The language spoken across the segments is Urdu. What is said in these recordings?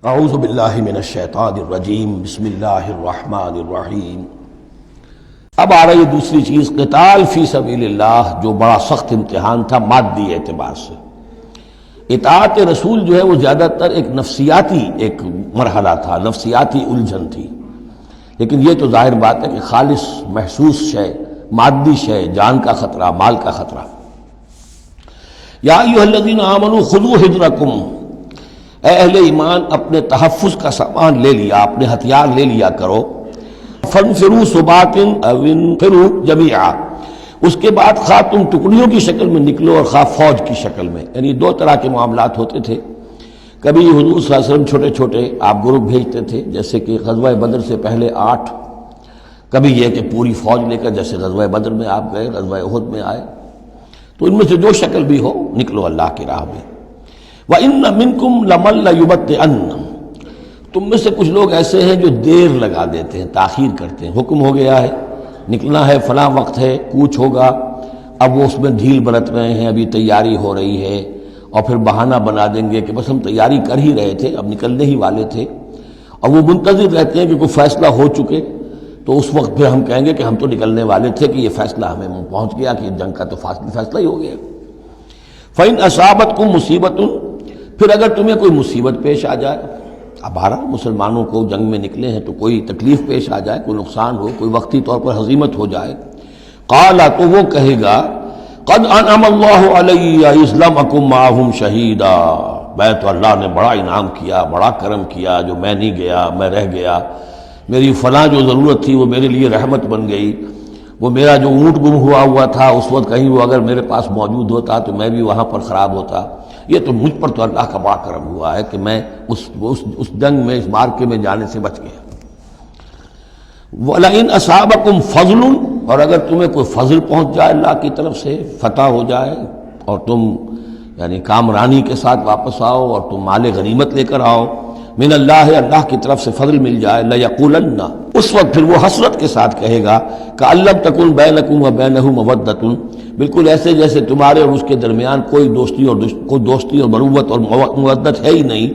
اعوذ باللہ من الشیطان الرجیم، بسم اللہ الرحمن الرحیم۔ اب آ رہی دوسری چیز، قتال فی سبیل اللہ، جو بڑا سخت امتحان تھا مادی اعتبار سے۔ اطاعت رسول جو ہے وہ زیادہ تر ایک نفسیاتی ایک مرحلہ تھا، نفسیاتی الجھن تھی، لیکن یہ تو ظاہر بات ہے کہ خالص محسوس شے، مادی شے، جان کا خطرہ، مال کا خطرہ۔ یا ایھا الذین آمنوا خذوا حذرکم، اے اہل ایمان اپنے تحفظ کا سامان لے لیا، اپنے ہتھیار لے لیا کرو۔ فانفروا ثبات او انفروا جمیعا، اس کے بعد خواہ تم ٹکڑیوں کی شکل میں نکلو اور خواہ فوج کی شکل میں، یعنی دو طرح کے معاملات ہوتے تھے۔ کبھی حضور صلی اللہ علیہ وسلم چھوٹے چھوٹے آپ گروپ بھیجتے تھے، جیسے کہ غزوہ بدر سے پہلے 8، کبھی یہ کہ پوری فوج لے کر، جیسے غزوہ بدر میں آپ گئے، غزوہ احد میں آئے، تو ان میں سے جو شکل بھی ہو نکلو اللہ کی راہ میں۔ وَإِنَّ مِنْكُمْ لَمَن لَّيُبَطِّئَنَّ، تم میں سے کچھ لوگ ایسے ہیں جو دیر لگا دیتے ہیں، تاخیر کرتے ہیں۔ حکم ہو گیا ہے، نکلنا ہے، فلاں وقت ہے، کوچ ہوگا، اب وہ اس میں ڈھیل برت رہے ہیں، ابھی تیاری ہو رہی ہے، اور پھر بہانہ بنا دیں گے کہ بس ہم تیاری کر ہی رہے تھے، اب نکلنے ہی والے تھے، اور وہ منتظر رہتے ہیں کہ کوئی فیصلہ ہو چکے، تو اس وقت پھر ہم کہیں گے کہ ہم تو نکلنے والے تھے کہ یہ فیصلہ ہمیں پہنچ گیا کہ جنگ کا تو فیصلہ ہی ہو گیا۔ فَإِنْ أَصَابَتْكُمْ مُصِیبَةٌ، پھر اگر تمہیں کوئی مصیبت پیش آ جائے، اب بہرحال مسلمانوں کو جنگ میں نکلے ہیں تو کوئی تکلیف پیش آ جائے، کوئی نقصان ہو، کوئی وقتی طور پر ہزیمت ہو جائے، قال، تو وہ کہے گا قد انعم اللہ علی اذ لم اکن معہم شہیدا، میں تو اللہ نے بڑا انعام کیا، بڑا کرم کیا، جو میں نہیں گیا، میں رہ گیا، میری فلاں جو ضرورت تھی وہ میرے لیے رحمت بن گئی، وہ میرا جو اونٹ گم ہوا تھا اس وقت کہیں وہ اگر میرے پاس موجود ہوتا تو میں بھی وہاں پر خراب ہوتا، یہ تو مجھ پر تو اللہ کا بڑا کرم ہوا ہے کہ میں اس جنگ میں، اس مارکے میں جانے سے بچ گیا۔ وَلَئِنْ أَصَابَكُمْ فَضْلٌ، اور اگر تمہیں کوئی فضل پہنچ جائے اللہ کی طرف سے، فتح ہو جائے اور تم یعنی کامرانی کے ساتھ واپس آؤ اور تم مال غنیمت لے کر آؤ، من اللہ، اللہ کی طرف سے فضل مل جائے، لَيَقُولَنَّ، اس وقت پھر وہ حسرت کے ساتھ کہے گا کہ لَمْ تَكُنْ بَيْنَكُمْ وَبَيْنَهُ مَوَدَّةٌ، بالکل ایسے جیسے تمہارے اور اس کے درمیان کوئی دوستی اور مروت اور مودت ہے ہی نہیں۔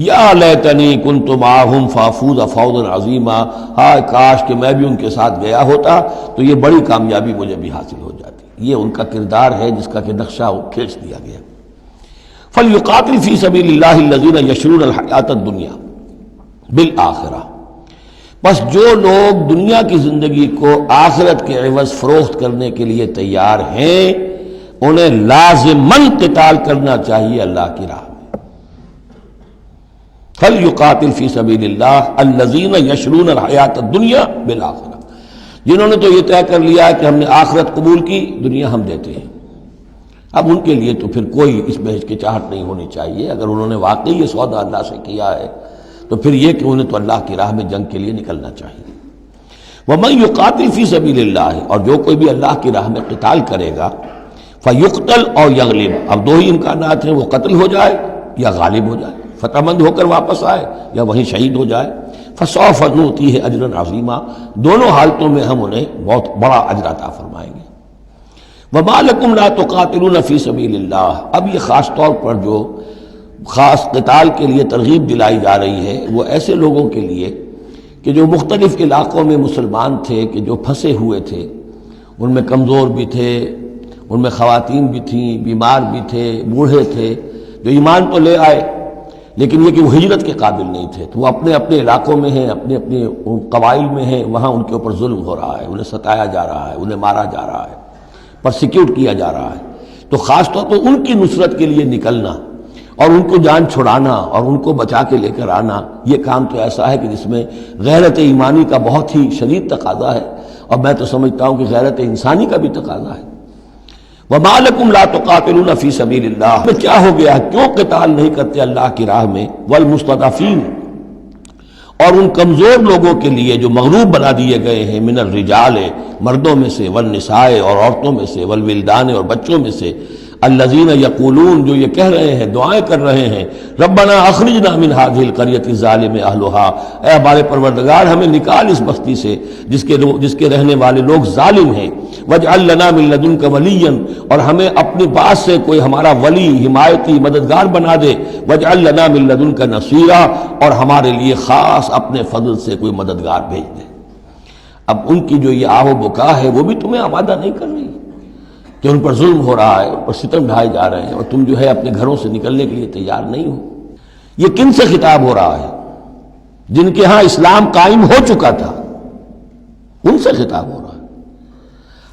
یا لیتنی کنت معہم فافوز فوزا عظیما، ہائے کاش کہ میں بھی ان کے ساتھ گیا ہوتا تو یہ بڑی کامیابی مجھے بھی حاصل ہو جاتی۔ یہ ان کا کردار ہے جس کا کہ نقشہ کھینچ دیا گیا۔ فلیقاتل فی سبیل اللہ الذین یشرون الحیاۃ الدنیا بالآخرہ، بس جو لوگ دنیا کی زندگی کو آخرت کے عوض فروخت کرنے کے لیے تیار ہیں، انہیں لازماً قتال کرنا چاہیے اللہ کی راہ میں۔ فلیقاتل فی سبیل اللہ الذین یشرون الحیاۃ الدنیا بالآخرہ، جنہوں نے تو یہ طے کر لیا ہے کہ ہم نے آخرت قبول کی، دنیا ہم دیتے ہیں۔ اب ان کے لیے تو پھر کوئی اس میں ہچکچاہٹ نہیں ہونی چاہیے، اگر انہوں نے واقعی یہ سودا اللہ سے کیا ہے تو پھر یہ کہ انہیں تو اللہ کی راہ میں جنگ کے لیے نکلنا چاہیے۔ وَمَن يُقَاتِلْ فِي سَبِيلِ اللَّهِ، اور جو کوئی بھی اللہ کی راہ میں قتال کرے گا، فَيُقْتَلْ أَوْ يَغْلِبْ، اب دو ہی امکانات ہیں، وہ قتل ہو جائے یا غالب ہو جائے، فتح مند ہو کر واپس آئے یا وہیں شہید ہو جائے۔ فَسَوْفَ نُؤْتِيهِ أَجْرًا عَظِيمًا، دونوں حالتوں میں ہم انہیں بہت بڑا اجر عطا فرمائیں گے۔ وَمَا لَكُمْ لَا تُقَاتِلُونَ فِي سَبِيلِ اللَّهِ، اب یہ خاص طور پر جو خاص قتال کے لیے ترغیب دلائی جا رہی ہے وہ ایسے لوگوں کے لیے کہ جو مختلف علاقوں میں مسلمان تھے، کہ جو پھنسے ہوئے تھے، ان میں کمزور بھی تھے، ان میں خواتین بھی تھیں، بیمار بھی تھے، بوڑھے تھے، جو ایمان تو لے آئے لیکن یہ کہ وہ ہجرت کے قابل نہیں تھے، تو وہ اپنے اپنے علاقوں میں ہیں، اپنے اپنے قبائل میں ہیں، وہاں ان کے اوپر ظلم ہو رہا ہے، انہیں ستایا جا رہا ہے، انہیں مارا جا رہا ہے، پرسیکیوٹ کیا جا رہا ہے، تو خاص طور پر ان کی نصرت کے لیے نکلنا اور ان کو جان چھڑانا اور ان کو بچا کے لے کر آنا، یہ کام تو ایسا ہے کہ جس میں غیرت ایمانی کا بہت ہی شدید تقاضا ہے، اور میں تو سمجھتا ہوں کہ غیرت انسانی کا بھی تقاضا ہے۔ وَمَا لَكُمْ لَا تُقَاتِلُونَ فِي سَبِيلِ اللَّهِ، کیا ہو گیا، کیوں قتال نہیں کرتے اللہ کی راہ میں؟ وَالْمُسْتَضْعَفِينَ، اور ان کمزور لوگوں کے لیے جو مغلوب بنا دیے گئے ہیں، من الرجال، مردوں میں سے، والنساء، اور عورتوں میں سے، والولدان، اور بچوں میں سے، الذین یقولون، جو یہ کہہ رہے ہیں، دعائیں کر رہے ہیں، ربنا اخرجنا من هذه القرية الظالم اهلها، اے ہمارے پروردگار ہمیں نکال اس بستی سے جس کے رہنے والے لوگ ظالم ہیں، واجعل لنا من لدنك وليا، اور ہمیں اپنے پاس سے کوئی ہمارا ولی، حمایتی، مددگار بنا دے، واجعل لنا من لدنك نصيرا، اور ہمارے لیے خاص اپنے فضل سے کوئی مددگار بھیج دے۔ اب ان کی جو یہ آہ و بکا ہے وہ بھی تمہیں آمادہ نہیں کر رہی کہ ان پر ظلم ہو رہا ہے، ان پر ستم ڈھائے جا رہے ہیں، اور تم جو ہے اپنے گھروں سے نکلنے کے لیے تیار نہیں ہو۔ یہ کن سے خطاب ہو رہا ہے؟ جن کے ہاں اسلام قائم ہو چکا تھا، ان سے خطاب ہو رہا ہے۔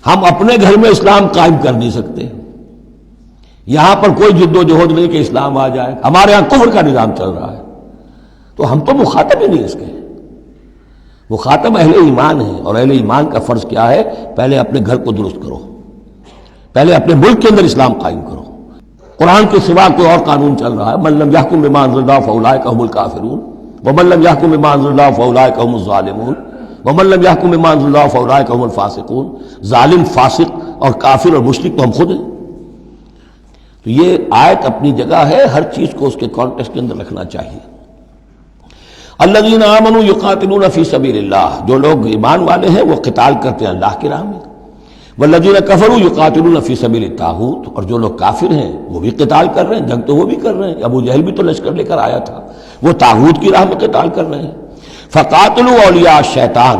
ہم اپنے گھر میں اسلام قائم کر نہیں سکتے، یہاں پر کوئی جد و جہد نہیں کہ اسلام آ جائے، ہمارے ہاں کفر کا نظام چل رہا ہے، تو ہم تو مخاطب ہی نہیں اس کے۔ مخاطب اہل ایمان ہیں، اور اہل ایمان کا فرض کیا ہے؟ پہلے اپنے گھر کو درست کرو، پہلے اپنے ملک کے اندر اسلام قائم کرو۔ قرآن کے سوا کوئی اور قانون چل رہا ہے، من لم يحكم بما انزل الله فاولئک هم الكافرون ومن لم يحكم بما انزل الله فاولئک هم الظالمون ومن لم يحكم بما انزل الله فاولئک هم الفاسقون۔ ظالم، فاسق اور کافر اور مشرک تو ہم خود ہیں۔ تو یہ آیت اپنی جگہ ہے، ہر چیز کو اس کے کانٹیکسٹ کے اندر رکھنا چاہیے۔ الذین آمنوا یقاتلون فی سبیل اللہ، جو لوگ ایمان والے ہیں وہ قتال کرتے ہیں اللہ کی راہ میں۔ والذین کفروا یقاتلون فی سبیل الطاغوت، اور جو لوگ کافر ہیں وہ بھی قتال کر رہے ہیں، جنگ تو وہ بھی کر رہے ہیں۔ ابو جہل بھی تو لشکر لے کر آیا تھا، وہ طاغوت کی راہ میں قتال کر رہے ہیں۔ فقاتلوا اولیاء الشیطان،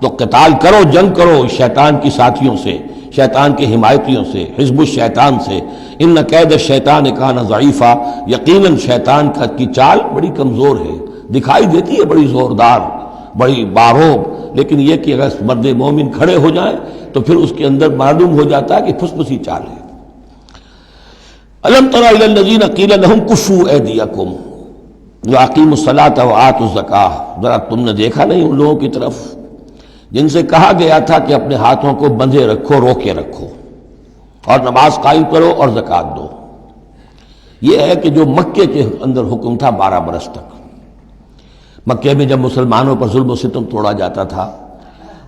تو قتال کرو، جنگ کرو شیطان کی ساتھیوں سے، شیطان کے حمایتیوں سے، حزب الشیطان سے۔ ان کید الشیطان کان ضعیفا، یقیناً شیطان کی چال بڑی کمزور ہے، دکھائی دیتی ہے بڑی زوردار، بڑی باروب، لیکن یہ کہ اگر مرد مومن کھڑے ہو جائیں تو پھر اس کے اندر معلوم ہو جاتا ہے کہ پھسپسی چال ہے۔ الم تر الی الذین قیل لهم کفوا ایدیکم واقیموا الصلاۃ وآتوا الزکاۃ، ذرا تم نے دیکھا نہیں ان لوگوں کی طرف جن سے کہا گیا تھا کہ اپنے ہاتھوں کو بندھے رکھو، روکے رکھو، اور نماز قائم کرو اور زکوٰۃ دو۔ یہ ہے کہ جو مکے کے اندر حکم تھا 12 برس تک، مکے میں جب مسلمانوں پر ظلم و ستم توڑا جاتا تھا،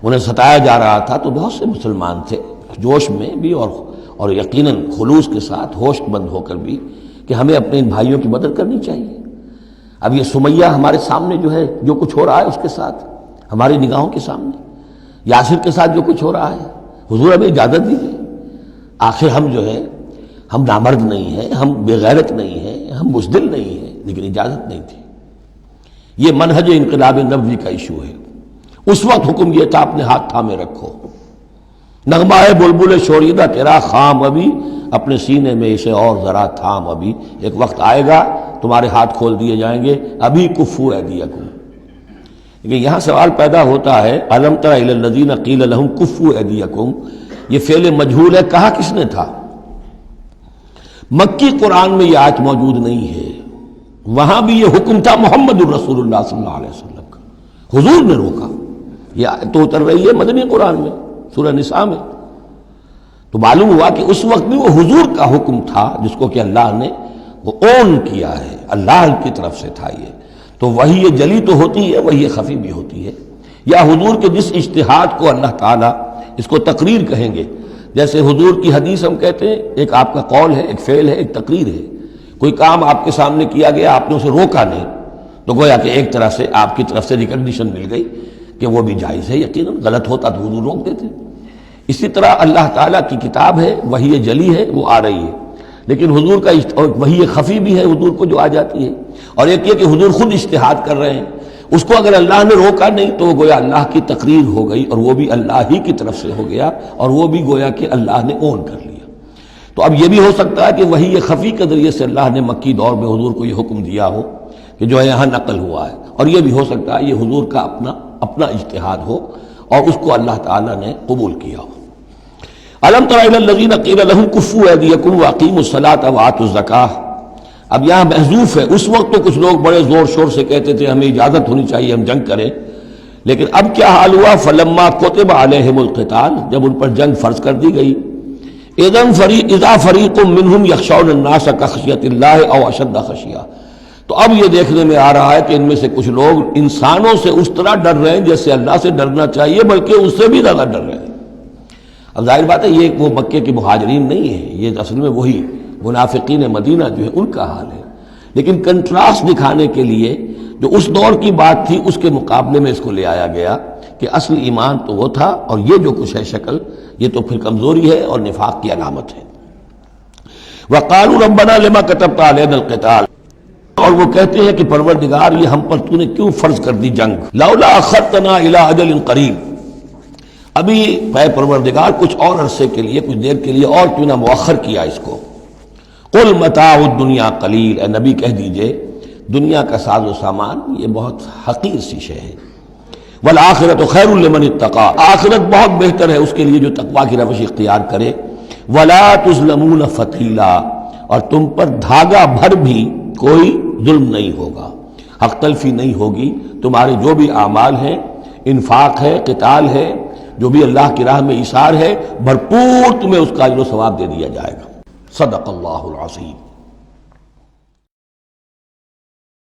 انہیں ستایا جا رہا تھا، تو بہت سے مسلمان تھے جوش میں بھی اور یقیناً خلوص کے ساتھ، ہوش مند ہو کر بھی، کہ ہمیں اپنے ان بھائیوں کی مدد کرنی چاہیے۔ اب یہ سمیہ ہمارے سامنے جو ہے، جو کچھ ہو رہا ہے اس کے ساتھ، ہماری نگاہوں کے سامنے یاسر کے ساتھ جو کچھ ہو رہا ہے، حضور ہمیں اجازت دیجیے۔ آخر ہم جو ہے، ہم نامرد نہیں ہیں، ہم بے غیرت نہیں ہیں، ہم بزدل نہیں ہیں، لیکن اجازت نہیں تھی۔ یہ منہج انقلاب نبوی کا ایشو ہے۔ اس وقت حکم یہ تھا اپنے ہاتھ تھامے رکھو، نغمہ ہے بلبل شوریدہ تیرا خام ابھی، اپنے سینے میں اسے اور ذرا تھام ابھی، ایک وقت آئے گا تمہارے ہاتھ کھول دیے جائیں گے، ابھی کفوا ایدیکم۔ لیکن یہاں سوال پیدا ہوتا ہے، الم تر الی الذین قیل لهم کفوا ایدیکم، یہ فعل مجہول ہے، کہا کس نے تھا؟ مکی قرآن میں یہ آیت موجود نہیں ہے، وہاں بھی یہ حکم تھا محمد الرسول اللہ صلی اللہ علیہ وسلم کا، حضور نے روکا۔ یہ آیت تو اتر رہی ہے مدنی قرآن میں، سورہ نساء میں، تو معلوم ہوا کہ اس وقت بھی وہ حضور کا حکم تھا جس کو کہ اللہ نے وہ اون کیا ہے، اللہ کی طرف سے تھا یہ۔ تو وہی یہ جلی تو ہوتی ہے، وہی یہ خفی بھی ہوتی ہے، یا حضور کے جس اجتہاد کو اللہ تعالیٰ اس کو تقریر کہیں گے، جیسے حضور کی حدیث ہم کہتے ہیں، ایک آپ کا قول ہے، ایک فعل ہے، ایک تقریر ہے۔ کوئی کام آپ کے سامنے کیا گیا، آپ نے اسے روکا نہیں، تو گویا کہ ایک طرح سے آپ کی طرف سے ریکگنیشن مل گئی کہ وہ بھی جائز ہے۔ یقیناً غلط ہوتا تو حضور روک دیتے۔ اسی طرح اللہ تعالیٰ کی کتاب ہے، وحی جلی ہے، وہ آ رہی ہے، لیکن حضور کا وحی خفی بھی ہے حضور کو جو آ جاتی ہے، اور ایک یہ کہ حضور خود اجتہاد کر رہے ہیں، اس کو اگر اللہ نے روکا نہیں تو گویا اللہ کی تقریر ہو گئی، اور وہ بھی اللہ ہی کی طرف سے ہو گیا، اور وہ بھی گویا کہ اللہ نے اون کر لیا۔ تو اب یہ بھی ہو سکتا ہے کہ وحی خفی کے ذریعے سے اللہ نے مکی دور میں حضور کو یہ حکم دیا ہو کہ جو ہے یہاں نقل ہوا ہے، اور یہ بھی ہو سکتا ہے یہ حضور کا اپنا اجتہاد ہو اور اس کو اللہ تعالیٰ نے قبول کیا ہو۔ الم تر الی الذین قیل لهم کفوا ایدیکم واقیموا الصلاۃ وآتوا الزکاۃ، اب یہاں محذوف ہے۔ اس وقت تو کچھ لوگ بڑے زور شور سے کہتے تھے ہمیں اجازت ہونی چاہیے، ہم جنگ کریں، لیکن اب کیا حال ہوا؟ فلما کتب علیہم القتال، جب ان پر جنگ فرض کر دی گئی، اذا فریق منہم یخشون الناس کخشیۃ اللہ او اشد خشیہ، تو اب یہ دیکھنے میں آ رہا ہے کہ ان میں سے کچھ لوگ انسانوں سے اس طرح ڈر رہے ہیں جیسے اللہ سے ڈرنا چاہیے، بلکہ اس سے بھی زیادہ ڈر رہے ہیں۔ اب ظاہر بات ہے یہ وہ مکے کے مہاجرین نہیں ہیں، یہ اصل میں وہی منافقین مدینہ جو ہے ان کا حال ہے، لیکن کنٹراسٹ دکھانے کے لیے جو اس دور کی بات تھی اس کے مقابلے میں اس کو لے آیا گیا کہ اصل ایمان تو وہ تھا، اور یہ جو کچھ ہے شکل یہ تو پھر کمزوری ہے اور نفاق کی علامت ہے۔ وَقَالُوا رَبَّنَا لِمَا كَتَبْتَ عَلَيْنَا الْقِتَالَ، اور وہ کہتے ہیں کہ پروردگار یہ ہم پر تو نے کیوں فرض کر دی جنگ، لَوْلَا أَخَّرْتَنَا إِلَىٰ أَجَلٍ قَرِيبٍ، ابھی اے پروردگار کچھ اور عرصے کے لیے، کچھ دیر کے لیے اور کیوں نہ مؤخر کیا اس کو۔ قُلْ مَتَاعُ الدُّنْيَا قَلِيلٌ، اے نبی کہہ دیجئے دنیا کا ساز و سامان یہ بہت حقیر سی شے ہے، وَالْآخِرَةُ خَيْرٌ لِمَنِ اتَّقَىٰ، آخرت بہت بہتر ہے اس کے لیے جو تقویٰ کی روش اختیار کرے، وَلَا تُظْلَمُونَ فَتِيلًا، اور تم پر دھاگا بھر بھی کوئی ظلم نہیں ہوگا، حق تلفی نہیں ہوگی، تمہارے جو بھی اعمال ہیں، انفاق ہے، قتال ہے، جو بھی اللہ کی راہ میں ایثار ہے، بھرپور تمہیں اس کا اجر و ثواب دے دیا جائے گا۔ صدق اللہ العظیم۔